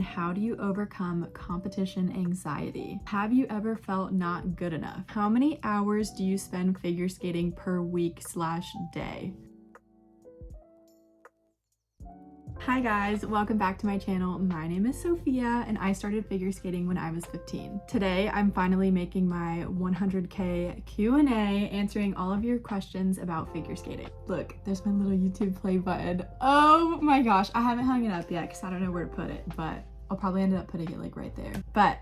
How do you overcome competition anxiety? Have you ever felt not good enough? How many hours do you spend figure skating per week/day? Hi guys, welcome back to my channel. My name is Sophia and I started figure skating when I was 15. Today, I'm finally making my 100K Q&A, answering all of your questions about figure skating. Look, there's my little YouTube play button. Oh my gosh, I haven't hung it up yet because I don't know where to put it, but I'll probably end up putting it like right there. But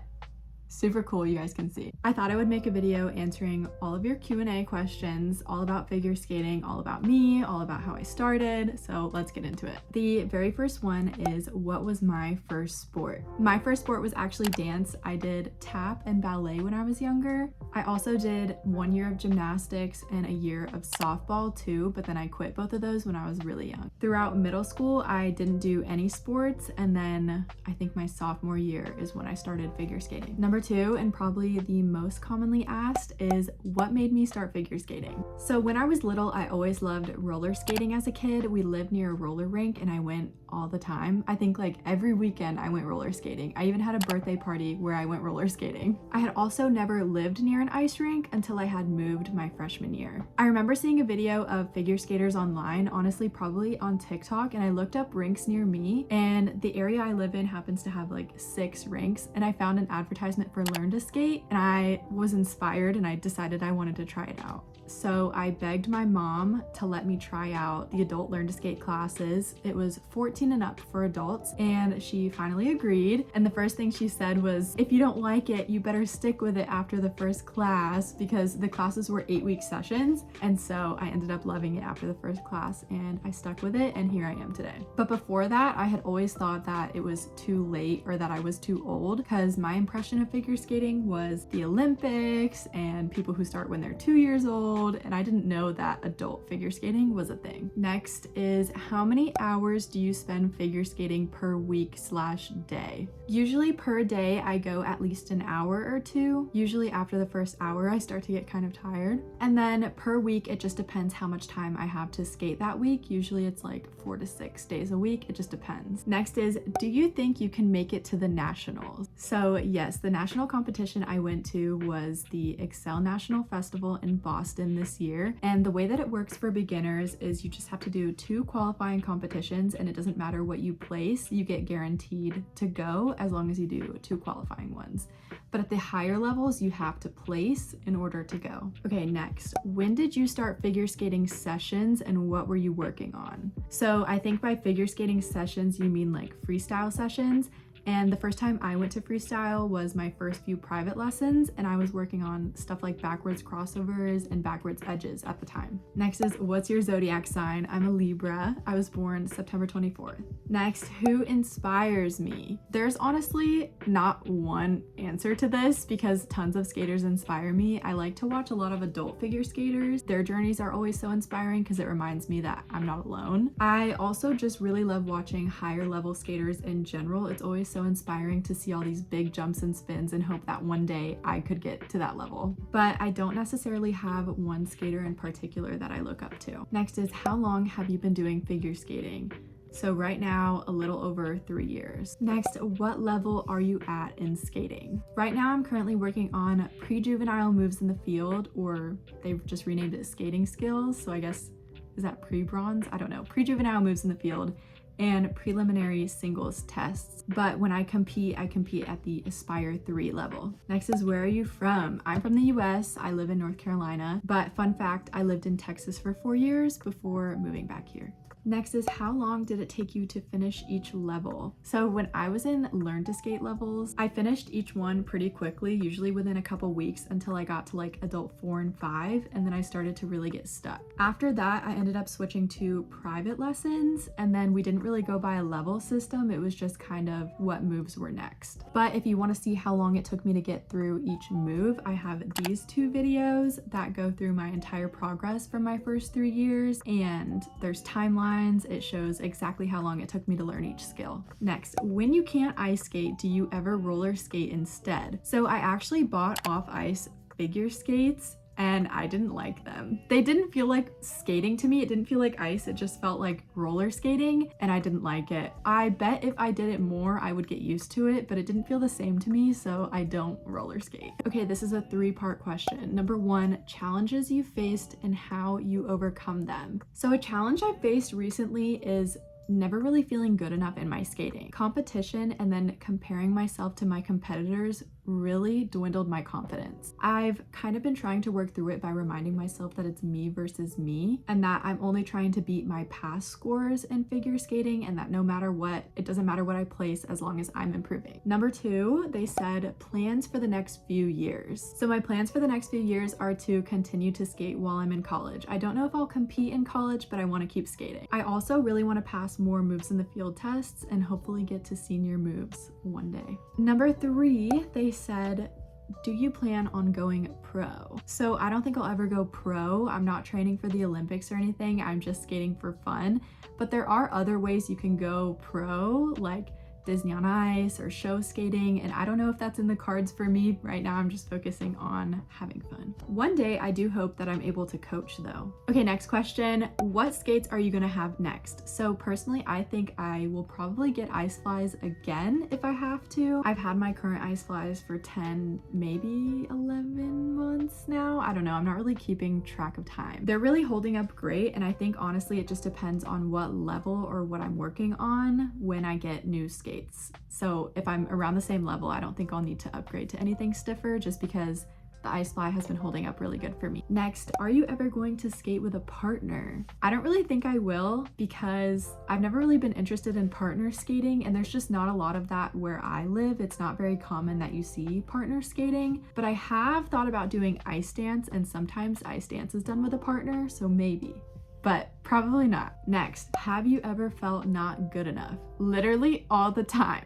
super cool, you guys can see. I thought I would make a video answering all of your Q&A questions, all about figure skating, all about me, all about how I started, so let's get into it. The very first one is, what was my first sport? My first sport was actually dance. I did tap and ballet when I was younger. I also did 1 year of gymnastics and a year of softball too, but then I quit both of those when I was really young. Throughout middle school, I didn't do any sports, and then I think my sophomore year is when I started figure skating. Number two, and probably the most commonly asked, is what made me start figure skating? So when I was little, I always loved roller skating as a kid. We lived near a roller rink and I went all the time. I think like every weekend I went roller skating. I even had a birthday party where I went roller skating. I had also never lived near an ice rink until I had moved my freshman year. I remember seeing a video of figure skaters online, honestly probably on TikTok, and I looked up rinks near me, and the area I live in happens to have like 6 rinks, and I found an advertisement for Learn to Skate and I was inspired and I decided I wanted to try it out. So I begged my mom to let me try out the adult Learn to Skate classes. It was 14 and up for adults, and she finally agreed. And the first thing she said was, if you don't like it, you better stick with it after the first class, because the classes were 8-week sessions. And so I ended up loving it after the first class and I stuck with it, and here I am today. But before that, I had always thought that it was too late or that I was too old, because my impression of figure skating was the Olympics and people who start when they're 2 years old, and I didn't know that adult figure skating was a thing. Next is, how many hours do you spend figure skating per week/day? Usually per day, I go at least an hour or two. Usually after the first hour, I start to get kind of tired. And then per week, it just depends how much time I have to skate that week. Usually it's like 4 to 6 days a week. It just depends. Next is, do you think you can make it to the nationals? So yes, the national competition I went to was the Excel National Festival in Boston this year. And the way that it works for beginners is you just have to do 2 qualifying competitions, and it doesn't matter what you place, you get guaranteed to go as long as you do 2 qualifying ones. But at the higher levels, you have to place in order to go. Okay, next, when did you start figure skating sessions and what were you working on? So I think by figure skating sessions, you mean like freestyle sessions. And the first time I went to freestyle was my first few private lessons, and I was working on stuff like backwards crossovers and backwards edges at the time. Next is, what's your zodiac sign? I'm a Libra. I was born September 24th. Next, who inspires me? There's honestly not one answer to this because tons of skaters inspire me. I like to watch a lot of adult figure skaters. Their journeys are always so inspiring because it reminds me that I'm not alone. I also just really love watching higher level skaters in general. It's always so inspiring to see all these big jumps and spins and hope that one day I could get to that level. But I don't necessarily have one skater in particular that I look up to. Next is, how long have you been doing figure skating? So right now, a little over 3 years. Next, what level are you at in skating? Right now, I'm currently working on pre-juvenile moves in the field, or they've just renamed it skating skills. So I guess, is that pre-bronze? I don't know. Pre-juvenile moves in the field and preliminary singles tests. But when I compete at the Aspire 3 level. Next is, where are you from? I'm from the US. I live in North Carolina. But fun fact, I lived in Texas for 4 years before moving back here. Next is, how long did it take you to finish each level? So when I was in Learn to Skate levels, I finished each one pretty quickly, usually within a couple weeks, until I got to like adult 4 and 5, and then I started to really get stuck. After that, I ended up switching to private lessons, and then we didn't really go by a level system. It was just kind of what moves were next. But if you want to see how long it took me to get through each move, I have these 2 videos that go through my entire progress from my first 3 years, and there's timelines. It shows exactly how long it took me to learn each skill. Next, when you can't ice skate, do you ever roller skate instead? So I actually bought off ice figure skates and I didn't like them. They didn't feel like skating to me. It didn't feel like ice. It just felt like roller skating, and I didn't like it. I bet if I did it more, I would get used to it, but it didn't feel the same to me, so I don't roller skate. Okay, this is a 3-part question. Number 1, challenges you faced and how you overcome them. So a challenge I faced recently is never really feeling good enough in my skating. Competition and then comparing myself to my competitors really dwindled my confidence. I've kind of been trying to work through it by reminding myself that it's me versus me, and that I'm only trying to beat my past scores in figure skating, and that no matter what, it doesn't matter what I place as long as I'm improving. Number 2, they said plans for the next few years. So my plans for the next few years are to continue to skate while I'm in college. I don't know if I'll compete in college, but I want to keep skating. I also really want to pass more moves in the field tests and hopefully get to senior moves one day. Number 3, they said, do you plan on going pro? So I don't think I'll ever go pro. I'm not training for the Olympics or anything. I'm just skating for fun. But there are other ways you can go pro, like Disney on Ice or show skating, and I don't know if that's in the cards for me. Right now I'm just focusing on having fun. One day I do hope that I'm able to coach though. Okay, next question. What skates are you gonna have next? So personally, I think I will probably get ice flies again if I have to. I've had my current ice flies for 10, maybe 11 months now. I don't know, I'm not really keeping track of time. They're really holding up great, and I think honestly it just depends on what level or what I'm working on when I get new skates. So if I'm around the same level, I don't think I'll need to upgrade to anything stiffer, just because the ice fly has been holding up really good for me. Next, are you ever going to skate with a partner? I don't really think I will, because I've never really been interested in partner skating, and there's just not a lot of that where I live. It's not very common that you see partner skating, but I have thought about doing ice dance, and sometimes ice dance is done with a partner, so maybe. But probably not. Next, have you ever felt not good enough? Literally all the time.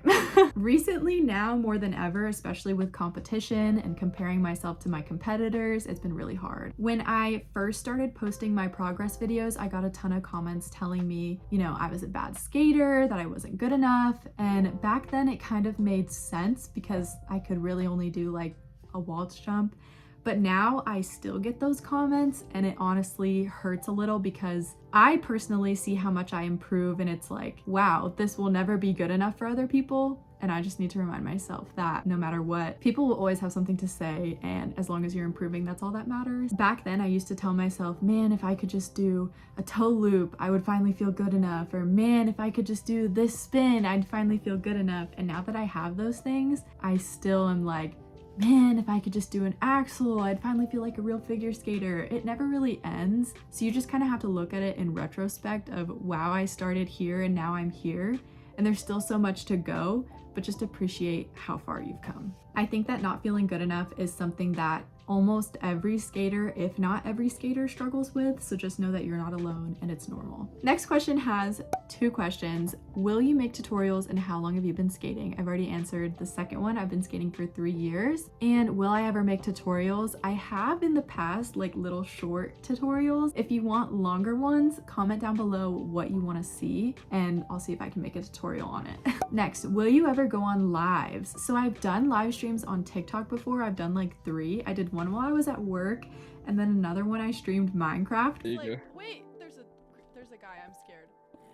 Recently, now more than ever, especially with competition and comparing myself to my competitors, it's been really hard. When I first started posting my progress videos, I got a ton of comments telling me, you know, I was a bad skater, that I wasn't good enough. And back then it kind of made sense because I could really only do like a waltz jump. But now I still get those comments, and it honestly hurts a little because I personally see how much I improve, and it's like, wow, this will never be good enough for other people. And I just need to remind myself that no matter what, people will always have something to say, and as long as you're improving, that's all that matters. Back then I used to tell myself, man, if I could just do a toe loop, I would finally feel good enough. Or man, if I could just do this spin, I'd finally feel good enough. And now that I have those things, I still am like, man, if I could just do an axel, I'd finally feel like a real figure skater. It never really ends. So you just kind of have to look at it in retrospect of, wow, I started here and now I'm here. And there's still so much to go, but just appreciate how far you've come. I think that not feeling good enough is something that almost every skater, if not every skater, struggles with, so just know that you're not alone and it's normal. Next question has 2 questions. Will you make tutorials, and how long have you been skating? I've already answered the second one. I've been skating for 3 years. And will I ever make tutorials? I have in the past, like little short tutorials. If you want longer ones, comment down below what you want to see and I'll see if I can make a tutorial on it. Next, will you ever go on lives? So I've done live streams on TikTok before. I've done like 3. I did one while I was at work, and then another one I streamed Minecraft. There you go. Wait, there's a guy. I'm scared.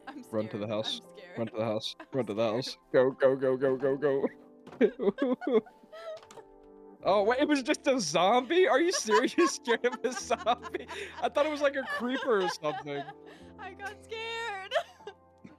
I'm scared. Run to the house. I'm scared. Run to the house. Run to the house. Go, go, go, go, go, go. Oh, wait, it was just a zombie? Are you serious? You're scared of a zombie? I thought it was like a creeper or something. I got scared.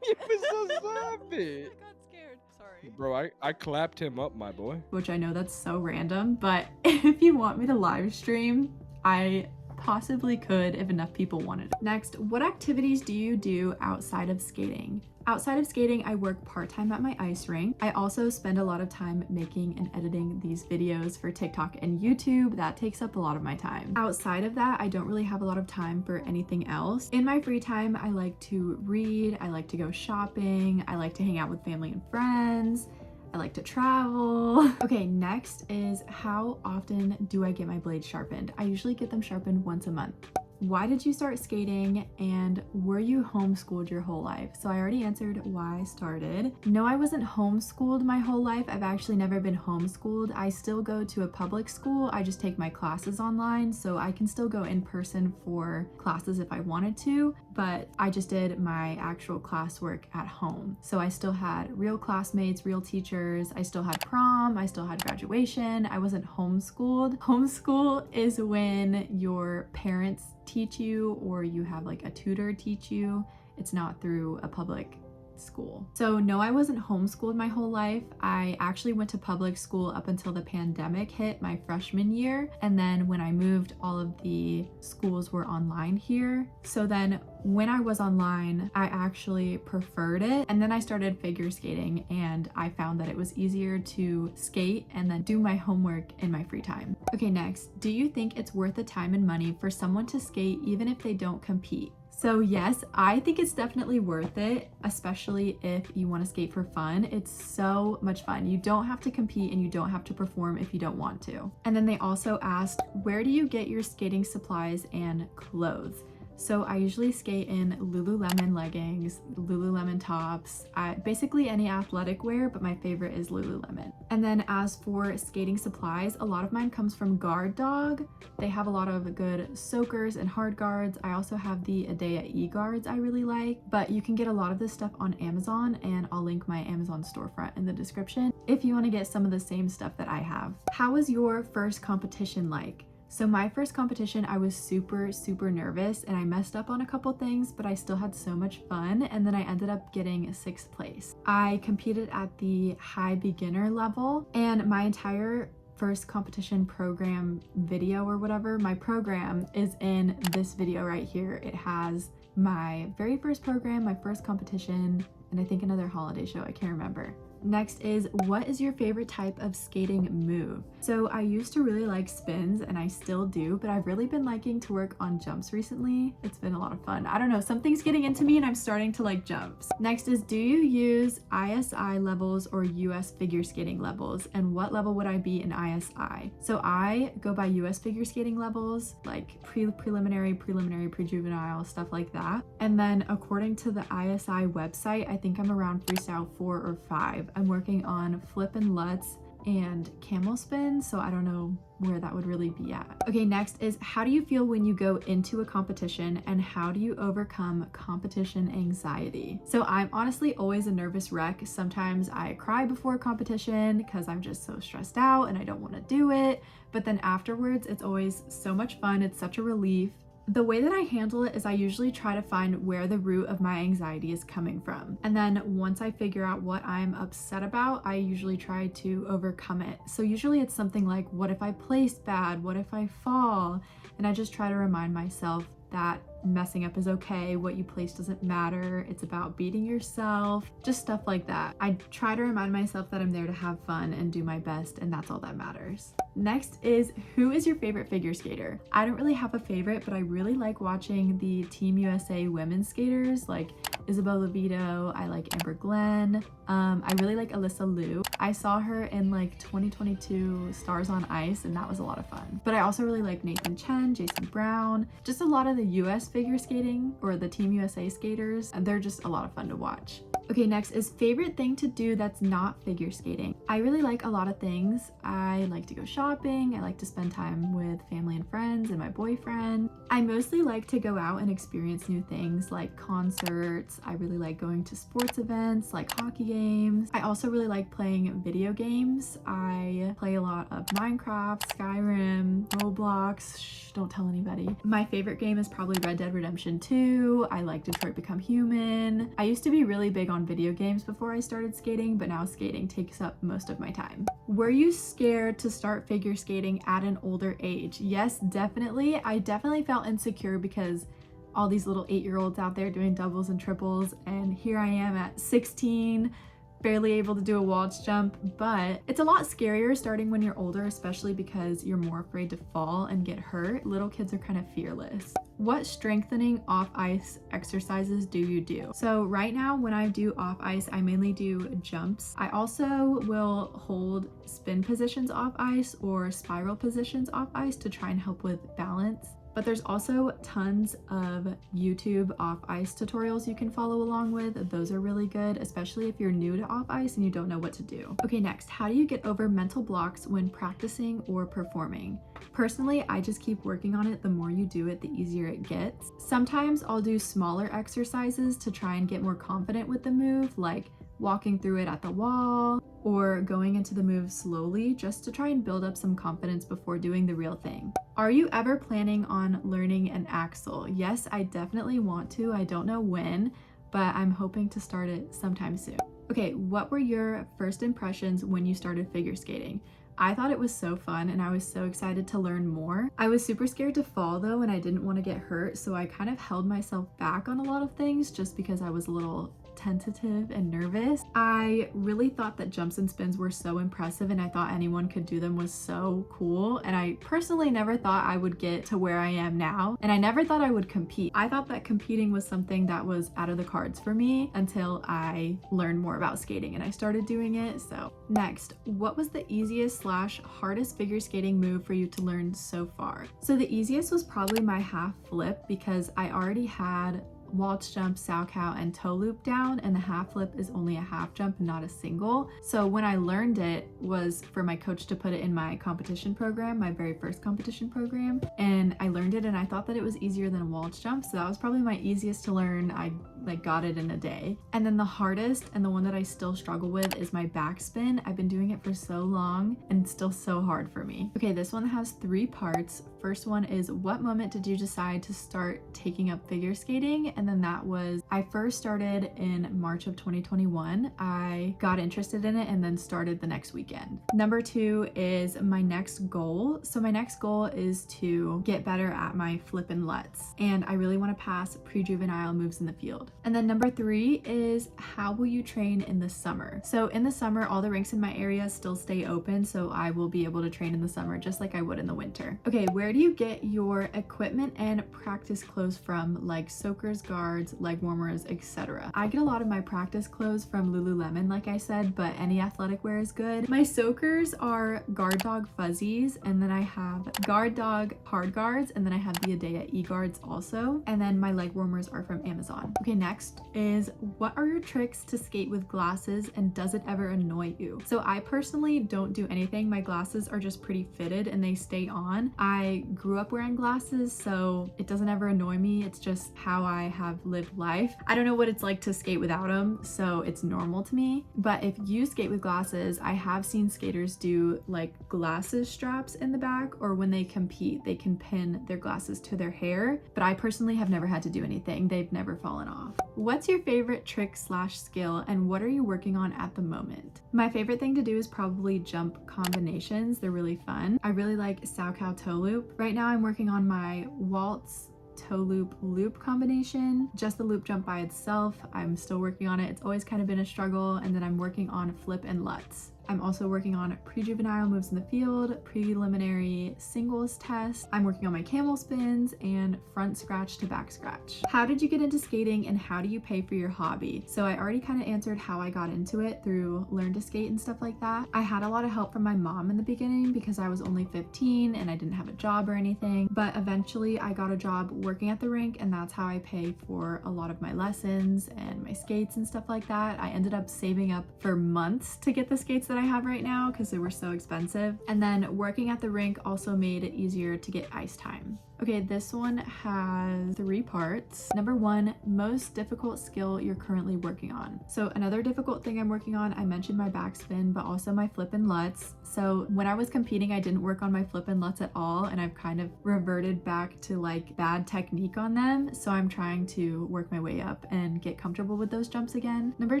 It was a zombie. I got scared. Sorry. Bro, I clapped him up, my boy. Which I know that's so random, but if you want me to live stream, I possibly could if enough people wanted it. Next, what activities do you do outside of skating? Outside of skating, I work part-time at my ice rink. I also spend a lot of time making and editing these videos for TikTok and YouTube. That takes up a lot of my time. Outside of that, I don't really have a lot of time for anything else. In my free time, I like to read, I like to go shopping, I like to hang out with family and friends, I like to travel. Okay, next is how often do I get my blades sharpened? I usually get them sharpened once a month. why did you start skating, and were you homeschooled your whole life? So I already answered why I started. No, I wasn't homeschooled my whole life. I've actually never been homeschooled. I still go to a public school. I just take my classes online, so I can still go in person for classes if I wanted to, but I just did my actual classwork at home. So I still had real classmates, real teachers. I still had prom. I still had graduation. I wasn't homeschooled. Homeschool is when your parents teach you or you have like a tutor teach you. It's not through a public school. So no, I wasn't homeschooled my whole life. I actually went to public school up until the pandemic hit my freshman year. And then when I moved, all of the schools were online here. So then when I was online, I actually preferred it. And then I started figure skating and I found that it was easier to skate and then do my homework in my free time. Okay, next, do you think it's worth the time and money for someone to skate even if they don't compete? So yes, I think it's definitely worth it, especially if you want to skate for fun. It's so much fun. You don't have to compete and you don't have to perform if you don't want to. And then they also asked, where do you get your skating supplies and clothes? So I usually skate in Lululemon leggings, Lululemon tops, basically any athletic wear, but my favorite is Lululemon. And then as for skating supplies, a lot of mine comes from Guard Dog. They have a lot of good soakers and hard guards. I also have the Adea e-guards I really like, but you can get a lot of this stuff on Amazon, and I'll link my Amazon storefront in the description if you want to get some of the same stuff that I have. How was your first competition like? So my first competition, I was super nervous and I messed up on a couple things, but I still had so much fun. And then I ended up getting 6th place. I competed at the high beginner level, and my entire first competition program video or whatever, my program is in this video right here. It has my very first program, my first competition, and I think another holiday show, I can't remember. Next is, what is your favorite type of skating move? So I used to really like spins and I still do, but I've really been liking to work on jumps recently. It's been a lot of fun. I don't know, something's getting into me and I'm starting to like jumps. Next is, do you use ISI levels or US figure skating levels? And what level would I be in ISI? So I go by US figure skating levels, like preliminary, pre-juvenile, stuff like that. And then according to the ISI website, I think I'm around freestyle 4 or 5. I'm working on flip and lutz and camel spin, so I don't know where that would really be at. Okay, next is, how do you feel when you go into a competition and how do you overcome competition anxiety? So I'm honestly always a nervous wreck. Sometimes I cry before a competition because I'm just so stressed out and I don't want to do it, but then afterwards it's always so much fun. It's such a relief. The way that I handle it is I usually try to find where the root of my anxiety is coming from. And then once I figure out what I'm upset about, I usually try to overcome it. So usually it's something like, what if I place bad? What if I fall? And I just try to remind myself that messing up is okay. What you place doesn't matter. It's about beating yourself, just stuff like that. I try to remind myself that I'm there to have fun and do my best, and that's all that matters. Next is, who is your favorite figure skater? I don't really have a favorite, but I really like watching the Team USA women's skaters like Isabella Vito. I like Amber Glenn. I really like Alyssa Liu. I saw her in like 2022 Stars on Ice, and that was a lot of fun. But I also really like Nathan Chen, Jason Brown, just a lot of the US figure skating or the Team USA skaters, and they're just a lot of fun to watch. Okay, next is, favorite thing to do that's not figure skating. I really like a lot of things. I like to go shopping. I like to spend time with family and friends and my boyfriend. I mostly like to go out and experience new things like concerts. I really like going to sports events like hockey games. I also really like playing video games. I play a lot of Minecraft, Skyrim, Roblox. Shh, don't tell anybody. My favorite game is probably Red Dead Redemption 2. I like Detroit Become Human. I used to be really big on video games before I started skating, but now skating takes up most of my time. Were you scared to start figure skating at an older age? Yes, definitely. I definitely felt insecure because all these little 8-year-olds out there doing doubles and triples, and here I am at 16, barely able to do a wall jump. But it's a lot scarier starting when you're older, especially because you're more afraid to fall and get hurt. Little kids are kind of fearless. What strengthening off-ice exercises do you do? So right now when I do off-ice, I mainly do jumps. I also will hold spin positions off-ice or spiral positions off-ice to try and help with balance. But there's also tons of YouTube off ice tutorials you can follow along with. Those are really good, especially if you're new to off ice and you don't know what to do. Okay, next, how do you get over mental blocks when practicing or performing? Personally, I just keep working on it. The more you do it, the easier it gets. Sometimes I'll do smaller exercises to try and get more confident with the move, like walking through it at the wall or going into the move slowly just to try and build up some confidence before doing the real thing. Are you ever planning on learning an axle? Yes, I definitely want to. I don't know when, but I'm hoping to start it sometime soon. Okay, what were your first impressions when you started figure skating? I thought it was so fun and I was so excited to learn more. I was super scared to fall though, and I didn't want to get hurt, so I kind of held myself back on a lot of things just because I was a little tentative and nervous. I really thought that jumps and spins were so impressive, and I thought anyone could do them was so cool, and I personally never thought I would get to where I am now, and I never thought I would compete. I thought that competing was something that was out of the cards for me until I learned more about skating and I started doing it. So next, what was the easiest / hardest figure skating move for you to learn so far? So the easiest was probably my half flip, because I already had waltz jump, sow cow, and toe loop down, and the half flip is only a half jump and not a single. So when I learned it was for my coach to put it in my competition program, my very first competition program, and I learned it and I thought that it was easier than a waltz jump, so that was probably my easiest to learn. I got it in a day. And then the hardest, and the one that I still struggle with, is my backspin. I've been doing it for so long and it's still so hard for me. Okay, this one has 3 parts. First one is, what moment did you decide to start taking up figure skating? And then that was, I first started in March of 2021. I got interested in it and then started the next weekend. Number 2 is my next goal. So my next goal is to get better at my flip and lutz, and I really want to pass pre-juvenile moves in the field. And then number 3 is, how will you train in the summer? So in the summer, all the rinks in my area still stay open, so I will be able to train in the summer just like I would in the winter. Okay, where do you get your equipment and practice clothes from, like soakers, guards, leg warmers, etc.? I get a lot of my practice clothes from Lululemon, like I said, but any athletic wear is good. My soakers are Guard Dog Fuzzies, and then I have Guard Dog Hard Guards, and then I have the Adea E-Guards also, and then my leg warmers are from Amazon. Okay, next is, what are your tricks to skate with glasses, and does it ever annoy you? So I personally don't do anything. My glasses are just pretty fitted and they stay on. I grew up wearing glasses, so it doesn't ever annoy me. It's just how I have lived life. I don't know what it's like to skate without them, so it's normal to me. But if you skate with glasses, I have seen skaters do like glasses straps in the back, or when they compete, they can pin their glasses to their hair. But I personally have never had to do anything. They've never fallen off. What's your favorite trick / skill, and what are you working on at the moment? My favorite thing to do is probably jump combinations. They're really fun. I really like sow cow toe loop. Right now I'm working on my waltz toe loop combination, just the loop jump by itself. I'm still working on it. It's always kind of been a struggle. And then I'm working on flip and lutz. I'm also working on pre-juvenile moves in the field, preliminary singles test. I'm working on my camel spins and front scratch to back scratch. How did you get into skating, and how do you pay for your hobby? So I already kind of answered how I got into it through Learn to Skate and stuff like that. I had a lot of help from my mom in the beginning because I was only 15 and I didn't have a job or anything, but eventually I got a job working at the rink, and that's how I pay for a lot of my lessons and my skates and stuff like that. I ended up saving up for months to get the skates that I have right now because they were so expensive. And then working at the rink also made it easier to get ice time. Okay, this one has 3 parts. Number 1, most difficult skill you're currently working on. So another difficult thing I'm working on, I mentioned my backspin, but also my flip and lutz. So when I was competing, I didn't work on my flip and lutz at all, and I've kind of reverted back to like bad technique on them. So I'm trying to work my way up and get comfortable with those jumps again. Number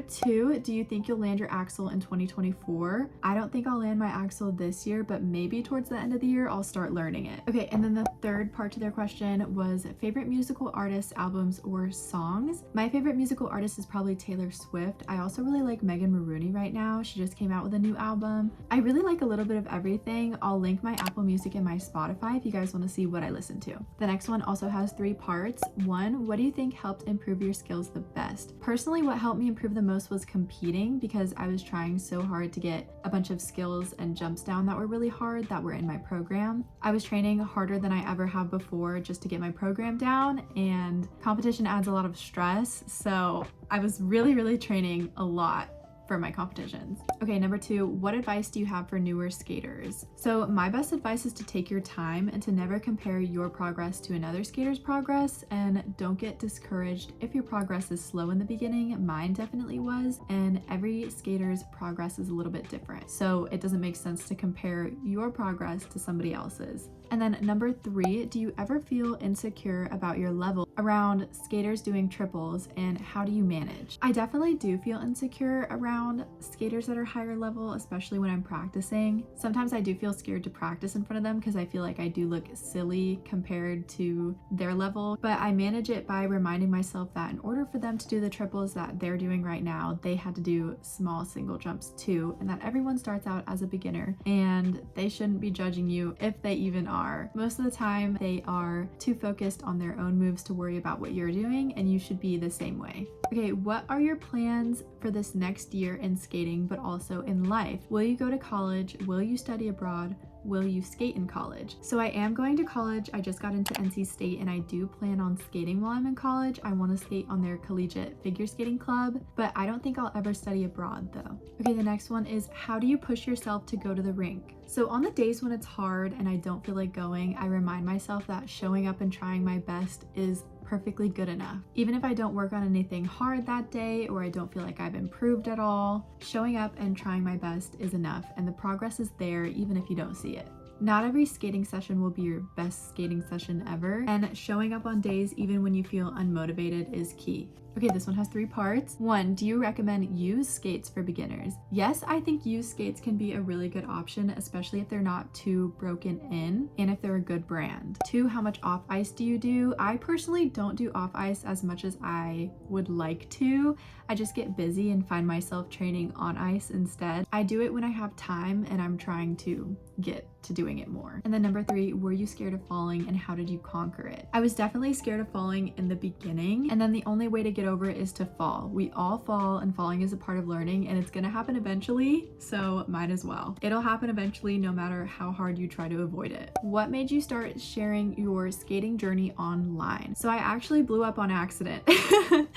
2, do you think you'll land your axle in 2024? I don't think I'll land my axle this year, but maybe towards the end of the year, I'll start learning it. Okay, and then the third part to their question was favorite musical artists, albums, or songs. My favorite musical artist is probably Taylor Swift. I also really like Megan Maroney right now. She just came out with a new album. I really like a little bit of everything. I'll link my Apple Music and my Spotify if you guys want to see what I listen to. The next one also has 3 parts. 1, what do you think helped improve your skills the best? Personally, what helped me improve the most was competing, because I was trying so hard to get a bunch of skills and jumps down that were really hard that were in my program. I was training harder than I ever have before before just to get my program down, and competition adds a lot of stress. So I was really training a lot for my competitions. Okay, number 2, what advice do you have for newer skaters? So my best advice is to take your time and to never compare your progress to another skater's progress, and don't get discouraged if your progress is slow in the beginning. Mine definitely was, and every skater's progress is a little bit different. So it doesn't make sense to compare your progress to somebody else's. And then number 3, do you ever feel insecure about your level around skaters doing triples, and how do you manage? I definitely do feel insecure around skaters that are higher level, especially when I'm practicing. Sometimes I do feel scared to practice in front of them because I feel like I do look silly compared to their level, but I manage it by reminding myself that in order for them to do the triples that they're doing right now, they had to do small single jumps too, and that everyone starts out as a beginner and they shouldn't be judging you if they even are. Most of the time, they are too focused on their own moves to worry about what you're doing, and you should be the same way. Okay, what are your plans for this next year in skating, but also in life? Will you go to college? Will you study abroad? Will you skate in college? So I am going to college. I just got into NC State and I do plan on skating while I'm in college. I want to skate on their collegiate figure skating club, but I don't think I'll ever study abroad though. Okay, the next one is, how do you push yourself to go to the rink? So on the days when it's hard and I don't feel like going, I remind myself that showing up and trying my best is perfectly good enough. Even if I don't work on anything hard that day or I don't feel like I've improved at all, showing up and trying my best is enough, and the progress is there even if you don't see it. Not every skating session will be your best skating session ever, and showing up on days even when you feel unmotivated is key. Okay, this one has 3 parts. 1, do you recommend used skates for beginners? Yes, I think used skates can be a really good option, especially if they're not too broken in and if they're a good brand. 2, how much off ice do you do? I personally don't do off ice as much as I would like to. I just get busy and find myself training on ice instead. I do it when I have time and I'm trying to get to doing it more. And then number 3, were you scared of falling and how did you conquer it? I was definitely scared of falling in the beginning, and then the only way to get over it is to fall. We all fall, and falling is a part of learning, and it's gonna happen eventually, so might as well. It'll happen eventually no matter how hard you try to avoid it. What made you start sharing your skating journey online? So I actually blew up on accident.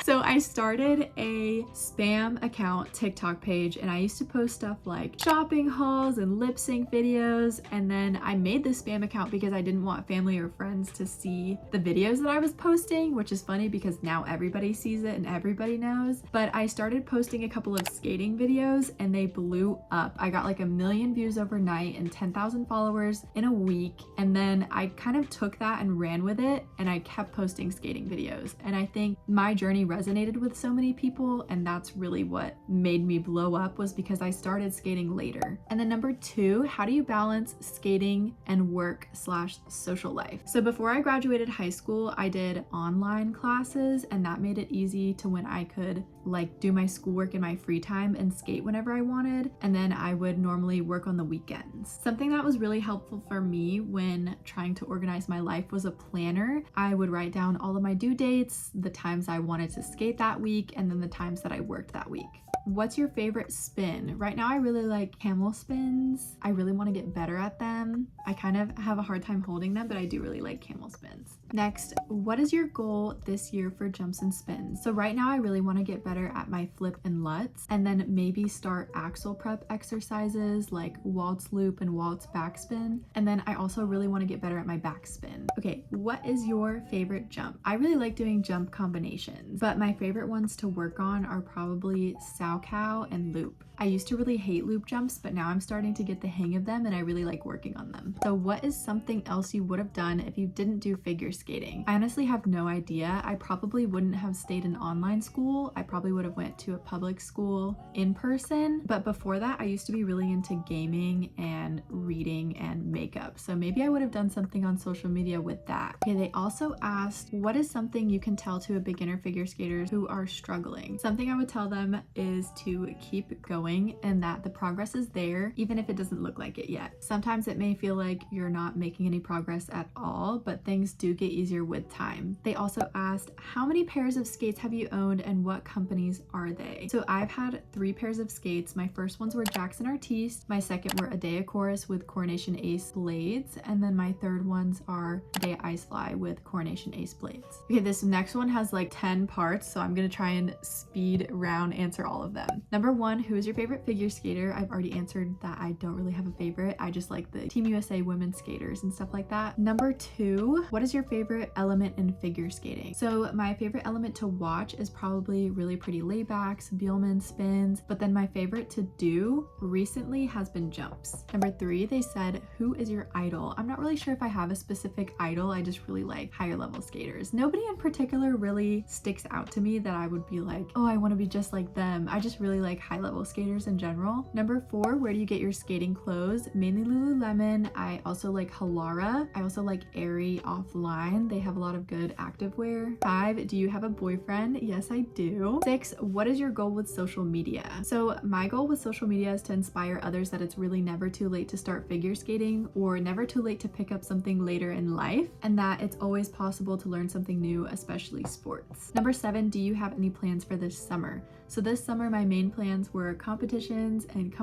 So I started a spam account TikTok page, and I used to post stuff like shopping hauls and lip sync videos, and then I made this spam account because I didn't want family or friends to see the videos that I was posting, which is funny because now everybody sees it and everybody knows. But I started posting a couple of skating videos and they blew up. I got like 1 million views overnight and 10,000 followers in a week, and then I kind of took that and ran with it, and I kept posting skating videos, and I think my journey resonated with so many people, and that's really what made me blow up, was because I started skating later. And then number 2, how do you balance skating and work/social life? So before I graduated high school, I did online classes, and that made it easy to when I could like do my schoolwork in my free time and skate whenever I wanted, and then I would normally work on the weekends. Something that was really helpful for me when trying to organize my life was a planner. I would write down all of my due dates, the times I wanted to skate that week, and then the times that I worked that week. What's your favorite spin? Right now I really like camel spins. I really want to get better at them. I kind of have a hard time holding them, but I do really like camel spins. Next, what is your goal this year for jumps and spins? So right now I really want to get better at my flip and lutz, and then maybe start axle prep exercises like waltz loop and waltz backspin. And then I also really want to get better at my backspin. Okay, what is your favorite jump? I really like doing jump combinations, but my favorite ones to work on are probably sow cow and loop. I used to really hate loop jumps, but now I'm starting to get the hang of them and I really like working on them. So what is something else you would have done if you didn't do figure skating? I honestly have no idea. I probably wouldn't have stayed in online school. I probably would have went to a public school in person. But before that, I used to be really into gaming and reading and makeup. So maybe I would have done something on social media with that. Okay, they also asked, what is something you can tell to a beginner figure skaters who are struggling? Something I would tell them is to keep going, and that the progress is there even if it doesn't look like it yet. Sometimes it may feel like you're not making any progress at all, but things do get easier with time. They also asked, how many pairs of skates have you owned and what company companies are they? So I've had 3 pairs of skates. My first ones were Jackson Artiste, my second were Adea Chorus with Coronation Ace blades, and then my third ones are Adea Icefly with Coronation Ace blades. Okay, this next one has like 10 parts, so I'm gonna try and speed round answer all of them. Number 1, who is your favorite figure skater? I've already answered that I don't really have a favorite. I just like the Team USA women's skaters and stuff like that. Number 2, what is your favorite element in figure skating? So my favorite element to watch is probably really pretty laybacks, Bielman spins, but then my favorite to do recently has been jumps. Number 3, they said, who is your idol? I'm not really sure if I have a specific idol. I just really like higher level skaters. Nobody in particular really sticks out to me that I would be like, oh, I want to be just like them. I just really like high level skaters in general. Number 4, where do you get your skating clothes? Mainly Lululemon. I also like Halara. I also like Aerie offline. They have a lot of good activewear. 5, do you have a boyfriend? Yes, I do. 6, what is your goal with social media? So my goal with social media is to inspire others that it's really never too late to start figure skating or never too late to pick up something later in life, and that it's always possible to learn something new, especially sports. Number 7, do you have any plans for this summer? So this summer, my main plans were competitions and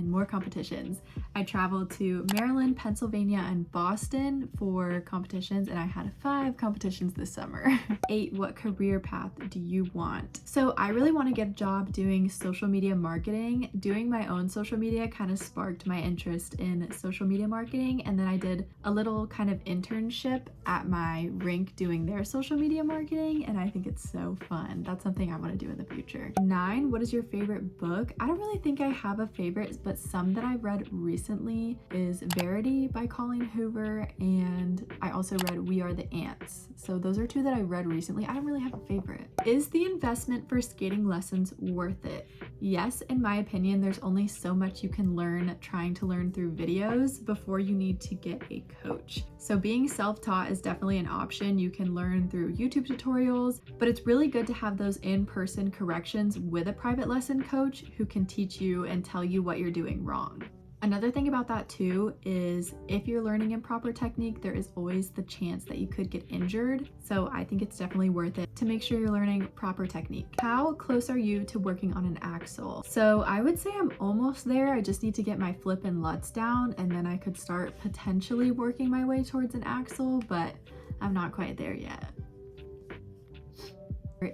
more competitions. I traveled to Maryland, Pennsylvania, and Boston for competitions, and I had 5 competitions this summer. 8, what career path do you want? So I really want to get a job doing social media marketing. Doing my own social media kind of sparked my interest in social media marketing, and then I did a little kind of internship at my rink doing their social media marketing, and I think it's so fun. That's something I want to do in the future. 9, what is your favorite book? I don't really think I have a favorite, but some that I've read recently is Verity by Colleen Hoover, and I also read We Are the Ants. So those are 2 that I read recently. I don't really have a favorite. Is the investment for skating lessons worth it? Yes, in my opinion. There's only so much you can learn trying to learn through videos before you need to get a coach. So being self-taught is definitely an option. You can learn through YouTube tutorials, but it's really good to have those in-person corrections with a private lesson coach who can teach you and tell you what you're doing wrong. Another thing about that too is if you're learning improper technique, there is always the chance that you could get injured. So I think it's definitely worth it to make sure you're learning proper technique. How close are you to working on an axle? So I would say I'm almost there. I just need to get my flip and lutz down, and then I could start potentially working my way towards an axle, but I'm not quite there yet.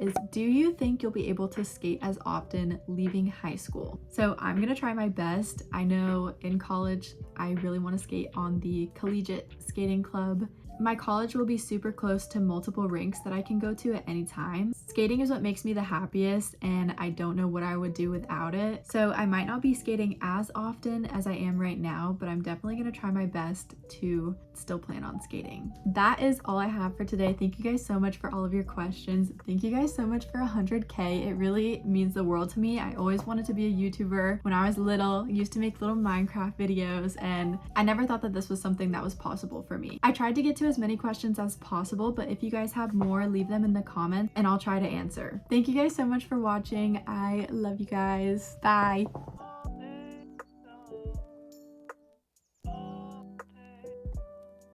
Is, do you think you'll be able to skate as often leaving high school? So I'm gonna try my best. I know in college I really want to skate on the collegiate skating club. My college will be super close to multiple rinks that I can go to at any time. Skating is what makes me the happiest, and I don't know what I would do without it. So I might not be skating as often as I am right now, but I'm definitely gonna try my best to still plan on skating. That is all I have for today. Thank you guys so much for all of your questions. Thank you guys so much for 100K. It really means the world to me. I always wanted to be a YouTuber. When I was little, I used to make little Minecraft videos, and I never thought that this was something that was possible for me. I tried to get to as many questions as possible, but if you guys have more, leave them in the comments and I'll try to answer. Thank you guys so much for watching. I love you guys. Bye.